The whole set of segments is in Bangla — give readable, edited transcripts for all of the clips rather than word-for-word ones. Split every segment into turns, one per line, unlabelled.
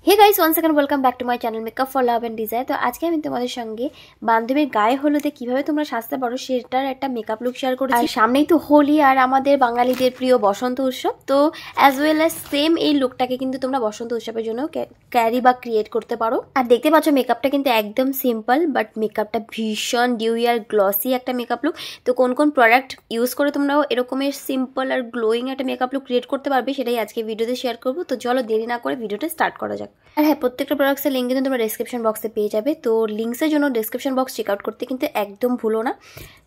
Hey guys one second welcome back to my channel makeup for love and desire. तो आज के আমি তোমাদের সঙ্গে বান্ধবীর গায়ে হলুদে কিভাবে তোমরা সাজতে পারো সেটার একটা মেকআপ লুক শেয়ার করেছি। আর সামনেই তো হোলি আর আমাদের বাঙালিদের প্রিয় বসন্ত উৎসব, তো অ্যাজ ওয়েল অ্যাজ সেম এই লুকটাকে কিন্তু তোমরা বসন্ত উৎসবের জন্য ক্যারি বা ক্রিয়েট করতে পারো। আর দেখতে পাচ্ছ মেকআপটা কিন্তু একদম সিম্পল, বাট মেকআপটা ভীষণ ডিউই আর গ্লসি একটা মেকআপ লুক। তো কোন কোন প্রোডাক্ট ইউজ করে তোমরাও এরকমের সিম্পল আর গ্লোয়িং একটা মেকআপ লুক ক্রিয়েট করতে পারবে সেটাই আজকে ভিডিওতে শেয়ার করবো। তো চলো দেরি না করে ভিডিওটা স্টার্ট করা যাক। আর হ্যাঁ, প্রত্যেকটা প্রোডাক্টসের লিঙ্ক কিন্তু তোমরা ডেসক্রিপশন বক্সে পেয়ে যাবে, তো লিঙ্কসের জন্য ডেসক্রিপশন বক্স চেক আউট করতে কিন্তু একদম ভুলো না।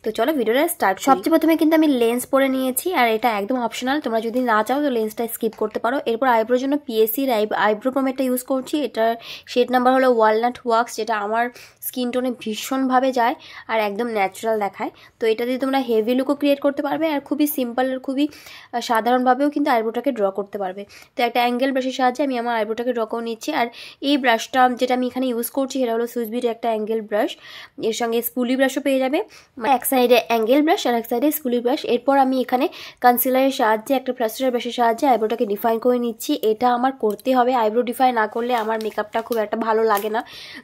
তো চলো ভিডিওটা স্টার্ট। সবচেয়ে প্রথমে কিন্তু আমি লেন্স পরে নিয়েছি, আর এটা একদম অপশনাল, তোমরা যদি না চাও তো লেন্সটা স্কিপ করতে পারো। এরপর আইব্রোর জন্য পিএসসির আইব্রো প্রোমেটটা ইউজ করছি। এটার শেড নাম্বার হলো ওয়ালনাট ওয়াক্স, যেটা আমার স্কিন টোনে ভীষণভাবে যায় আর একদম ন্যাচারাল দেখায়। তো এটা দিয়ে তোমরা হেভি লুকও ক্রিয়েট করতে পারবে, আর খুবই সিম্পল আর খুবই সাধারণভাবেও কিন্তু আইব্রোটাকে ড্র করতে পারবে। তো একটা অ্যাঙ্গেল ব্রাশের সাহায্যে আমি আমার আইব্রোটাকে ড্র করে নিচ্ছি। আর এই ব্রাশটা যেটা আমি এখানে ইউজ করছি সেটা হলো সুইস বিউটির একটা অ্যাঙ্গেল ব্রাশ, এর সঙ্গে স্পুলি ব্রাশও পেয়ে যাবে। এক সাইডে অ্যাঙ্গেল ব্রাশ আর এক সাইডে স্পুলি ব্রাশ। এরপর আমি এখানে কনসিলারের সাহায্যে একটা প্লাস্টার ব্রাশের সাহায্যে আইব্রোটাকে ডিফাইন করে নিচ্ছি। এটা আমার করতে হবে, আইব্রো ডিফাইন না করলে আমার মেকআপটা খুব একটা ভালো লাগে না।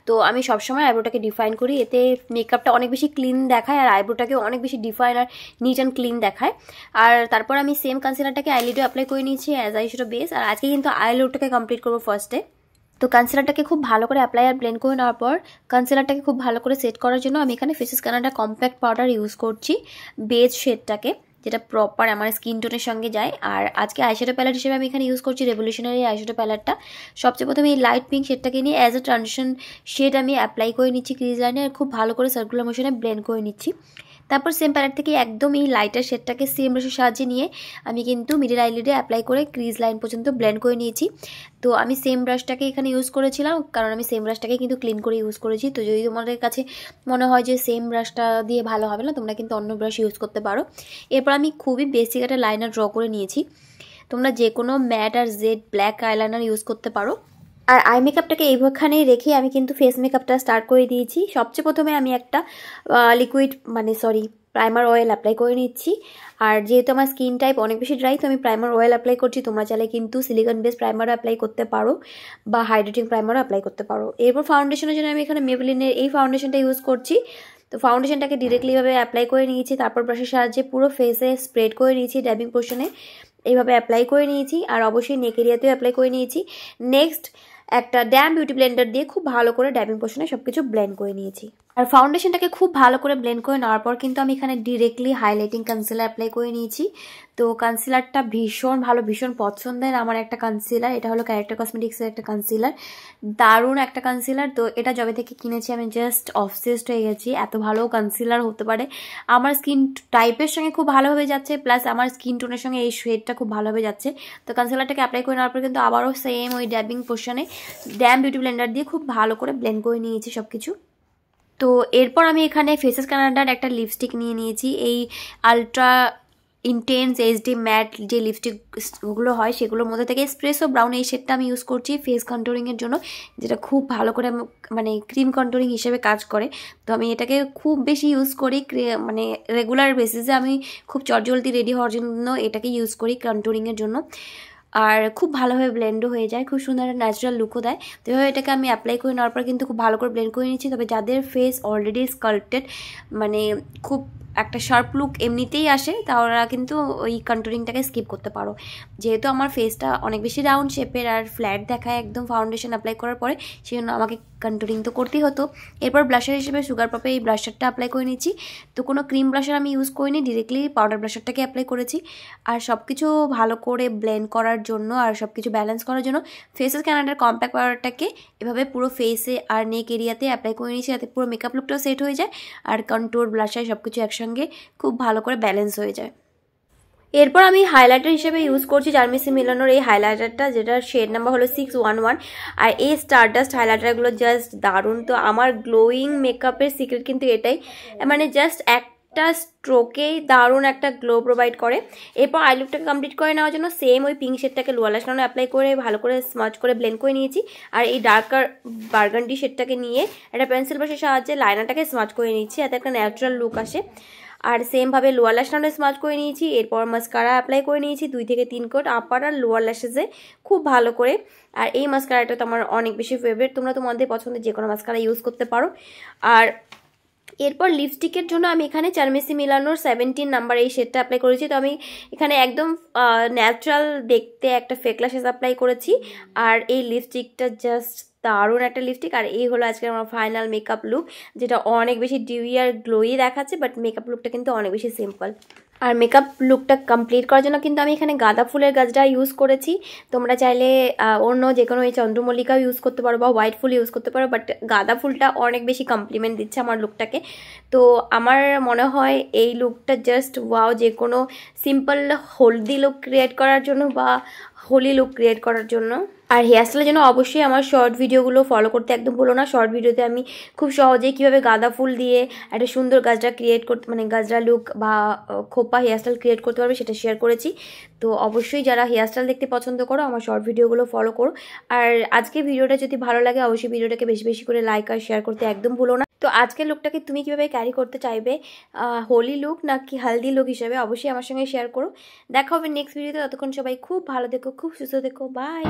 তো আমি সবসময় আইব্রোটাকে ডিফাইন করি, এতে মেকআপটা অনেক বেশি ক্লিন দেখায় আর আইব্রোটাকে অনেক বেশি ডিফাইন আর নিট অ্যান্ড ক্লিন দেখায়। আর তারপর আমি সেম কনসিলারটাকে আইলিডে অ্যাপ্লাই করে নিয়েছি অ্যাজ আই শুড বেস। আর আজকে কিন্তু আইলিডটাকে কমপ্লিট করবো ফার্স্টে। তো কনসিলারটাকে খুব ভালো করে অ্যাপ্লাই আর ব্লেন্ড করে নেওয়ার পর কনসিলারটাকে খুব ভালো করে সেট করার জন্য আমি এখানে faces Canada compact powder use করছি বেজ শেডটাকে, যেটা প্রপার আমার স্কিন টোনের সঙ্গে যায়। আর আজকে আইশ্যাডো প্যালেট হিসেবে আমি এখানে ইউজ করছি রেভলিউশনারি আইশ্যাডো প্যালেটটা। সবচেয়ে প্রথমে এই লাইট পিঙ্ক শেডটাকে নিয়ে অ্যাজ এ ট্রানজিশন শেড আমি অ্যাপ্লাই করে নিচ্ছি ক্রিজ লাইনে, আর খুব ভালো করে সার্কুলার মোশনে ব্লেন্ড করে নিচ্ছি। তারপর সেম প্যালেট থেকে একদম এই লাইটার শেডটাকে সেম ব্রাশের সাহায্যে নিয়ে আমি কিন্তু মিডল আইলিডে অ্যাপ্লাই করে ক্রিজ লাইন পর্যন্ত ব্লেন্ড করে নিয়েছি। তো আমি সেম ব্রাশটাকে এখানে ইউজ করেছিলাম, কারণ আমি সেম ব্রাশটাকে কিন্তু ক্লিন করে ইউজ করেছি। তো যদি তোমাদের কাছে মনে হয় যে সেম ব্রাশটা দিয়ে ভালো হবে না, তোমরা কিন্তু অন্য ব্রাশ ইউজ করতে পারো। এরপর আমি খুবই বেসিক একটা লাইনার ড্র করে নিয়েছি। তোমরা যে কোনো ম্যাট আর জেড ব্ল্যাক আইলাইনার ইউজ করতে পারো। আর আই মেকআপটাকে এইখানেই রেখে আমি কিন্তু ফেস মেকআপটা স্টার্ট করে দিয়েছি। সবচেয়ে প্রথমে আমি একটা প্রাইমার অয়েল অ্যাপ্লাই করে নিচ্ছি। আর যেহেতু আমার স্কিন টাইপ অনেক বেশি ড্রাই, তো আমি প্রাইমার অয়েল অ্যাপ্লাই করছি। তোমরা চাইলে কিন্তু সিলিকন বেস প্রাইমারও অ্যাপ্লাই করতে পারো বা হাইড্রেটিং প্রাইমারও অ্যাপ্লাই করতে পারো। এরপর ফাউন্ডেশনের জন্য আমি এখানে মেবলিনের এই ফাউন্ডেশনটা ইউজ করছি। তো ফাউন্ডেশনটাকে ডিরেক্টলিভাবে অ্যাপ্লাই করে নিয়েছি, তারপর ব্রাশের সাহায্যে পুরো ফেসে স্প্রেড করে নিয়েছি, ড্যাবিং পোর্শনে এইভাবে অ্যাপ্লাই করে নিয়েছি। আর অবশ্যই নেক এরিয়াতেও অ্যাপ্লাই করে নিয়েছি। নেক্সট একটা ড্যাম বিউটি ব্লেন্ডার দিয়ে খুব ভালো করে ড্যাবিং পোর্শনে সবকিছু ব্লেন্ড করে নিয়েছি। আর ফাউন্ডেশনটাকে খুব ভালো করে ব্লেন্ড করে নেওয়ার পর কিন্তু আমি এখানে ডিরেক্টলি হাইলাইটিং কনসিলার অ্যাপ্লাই করে নিয়েছি। তো কনসিলারটা ভীষণ ভালো, ভীষণ পছন্দের আমার একটা কনসিলার। এটা হলো ক্যারেক্টার কসমেটিক্সের একটা কনসিলার, দারুণ একটা কনসিলার। তো এটা যবে থেকে কিনেছি আমি জাস্ট অবসেসড হয়ে গেছি, এত ভালো কনসিলার হতে পারে। আমার স্কিন টাইপের সঙ্গে খুব ভালোভাবে যাচ্ছে, প্লাস আমার স্কিন টোনের সঙ্গে এই শেডটা খুব ভালোভাবে যাচ্ছে। তো কনসিলারটাকে অ্যাপ্লাই করে নেওয়ার পর কিন্তু আবারও সেম ওই ড্যাবিং পোর্শনে ড্যাম বিউটি ব্লেন্ডার দিয়ে খুব ভালো করে ব্লেন্ড করে নিয়েছি সব কিছু। তো এরপর আমি এখানে ফেসেস কানাডার একটা লিপস্টিক নিয়ে নিয়েছি, এই আলট্রা ইন্টেন্স এইচডি ম্যাট যে লিপস্টিকগুলো হয় সেগুলোর মধ্যে থেকে এসপ্রেসো ব্রাউন এই শেডটা আমি ইউজ করছি ফেস কন্ট্রোলিংয়ের জন্য, যেটা খুব ভালো করে মানে ক্রিম কন্ট্রোলিং হিসেবে কাজ করে। তো আমি এটাকে খুব বেশি ইউজ করি, মানে রেগুলার বেসিসে আমি খুব চটজলদি রেডি হওয়ার জন্য এটাকে ইউজ করি কন্ট্রোলিংয়ের জন্য। আর খুব ভালোভাবে ব্লেন্ডও হয়ে যায়, খুব সুন্দর একটা ন্যাচারাল লুকও দেয়। তো এভাবে এটাকে আমি অ্যাপ্লাই করে নেওয়ার পর কিন্তু খুব ভালো করে ব্লেন্ড করে নিচ্ছি। তবে যাদের ফেস অলরেডি স্কাল্পটেড, মানে খুব একটা শার্প লুক এমনিতেই আসে, তারা কিন্তু ওই কন্ট্রোলিংটাকে স্কিপ করতে পারো। যেহেতু আমার ফেসটা অনেক বেশি রাউন্ড শেপের আর ফ্ল্যাট দেখায় একদম ফাউন্ডেশন অ্যাপ্লাই করার পরে, সেই জন্য আমাকে কন্ট্রোলিং তো করতেই হতো। এরপর ব্লাশার হিসেবে সুগার পপে এই ব্লাশারটা অ্যাপ্লাই করে নিচ্ছি। তো কোনো ক্রিম ব্লাশার আমি ইউজ করিনি, ডিরেক্টলি পাউডার ব্লাশারটাকে অ্যাপ্লাই করেছি। আর সব কিছু ভালো করে ব্লেন্ড করার জন্য আর সব কিছু ব্যালেন্স করার জন্য ফেসেস কানাডার কম্প্যাক্ট পাউডারটাকে এভাবে পুরো ফেসে আর নেক এরিয়াতে অ্যাপ্লাই করে নিয়েছি, যাতে পুরো মেকআপ লুকটাও সেট হয়ে যায় আর কন্ট্রোল ব্লাশার সব কিছু একসঙ্গে খুব ভালো করে ব্যালেন্স হয়ে যায়। এরপর আমি হাইলাইটার হিসেবে ইউজ করছি জার্মিসি মিলানোর এই হাইলাইটারটা, যেটার শেড নাম্বার হলো 611। আর এই স্টারডাস্ট হাইলাইটারগুলো জাস্ট দারুণ। তো আমার গ্লোয়িং মেকআপের সিক্রেট কিন্তু এটাই, মানে জাস্ট একটা স্ট্রোকেই দারুণ একটা গ্লো প্রোভাইড করে। এরপর আই লুকটাকে কমপ্লিট করে নেওয়ার জন্য সেম ওই পিঙ্ক শেডটাকে লোয়ার ল্যাশ লাইনে অ্যাপ্লাই করে ভালো করে স্মাচ করে ব্লেন্ড করে নিয়েছি। আর এই ডার্কার বার্গান্ডি শেডটাকে নিয়ে একটা পেন্সিল ব্রাশের সাহায্যে লাইনারটাকে স্মাচ করে নিচ্ছি, যাতে একটা ন্যাচারাল লুক আসে। আর সেমভাবে লোয়ার ল্যাশটাও স্মাচ করে নিয়েছি। এরপর মাস্কারা অ্যাপ্লাই করে নিয়েছি 2 থেকে 3 কোট আপার আর লোয়ার ল্যাশেসে খুব ভালো করে। আর এই মাস্কারাটা তো আমার অনেক বেশি ফেভারিট, তোমরা তোমাদের পছন্দের যে কোনো মাস্কারা ইউজ করতে পারো। আর এরপর লিপস্টিকের জন্য আমি এখানে চারমেসি মিলানোর 17 নাম্বার এই শেডটা অ্যাপ্লাই করেছি। তো আমি এখানে একদম ন্যাচারাল দেখতে একটা ফেক ল্যাশেস অ্যাপ্লাই করেছি। আর এই লিপস্টিকটা জাস্ট দারুণ একটা লিপস্টিক। আর এই হলো আজকে আমার ফাইনাল মেকআপ লুক, যেটা অনেক বেশি ডিউই আর গ্লোই দেখাচ্ছে, বাট মেকআপ লুকটা কিন্তু অনেক বেশি সিম্পল। আর মেকআপ লুকটা কমপ্লিট করার জন্য কিন্তু আমি এখানে গাঁদা ফুলের গাছটা ইউজ করেছি। তোমরা চাইলে অন্য যে কোনো এই চন্দ্রমল্লিকাও ইউজ করতে পারো বা হোয়াইট ফুল ইউজ করতে পারো, বাট গাঁদা ফুলটা অনেক বেশি কমপ্লিমেন্ট দিচ্ছে আমার লুকটাকে। তো আমার মনে হয় এই লুকটা জাস্ট ওয়াও, যে কোনো সিম্পল হলদি লুক ক্রিয়েট করার জন্য বা হোলি লুক ক্রিয়েট করার জন্য। আর হেয়ারস্টাইলের জন্য অবশ্যই আমার শর্ট ভিডিওগুলো ফলো করতে একদম ভুলো না। শর্ট ভিডিওতে আমি খুব সহজেই কীভাবে গাঁদা ফুল দিয়ে একটা সুন্দর গাজরা ক্রিয়েট করতে, মানে গাজরা লুক বা খোপা হেয়ারস্টাইল ক্রিয়েট করতে পারবে, সেটা শেয়ার করেছি। তো অবশ্যই যারা হেয়ারস্টাইল দেখতে পছন্দ করো আমার শর্ট ভিডিওগুলো ফলো করো। আর আজকে ভিডিওটা যদি ভালো লাগে অবশ্যই ভিডিওটাকে বেশি বেশি করে লাইক আর শেয়ার করতে একদম ভুলো না। তো আজকের লুকটাকে তুমি কীভাবে ক্যারি করতে চাইবে, হোলি লুক নাকি হালদি লুক হিসেবে, অবশ্যই আমার সঙ্গে শেয়ার করো। দেখা হবে নেক্সট ভিডিওতে। ততক্ষণ সবাই খুব ভালো থেকো, খুব সুস্থ থেকো, বাই।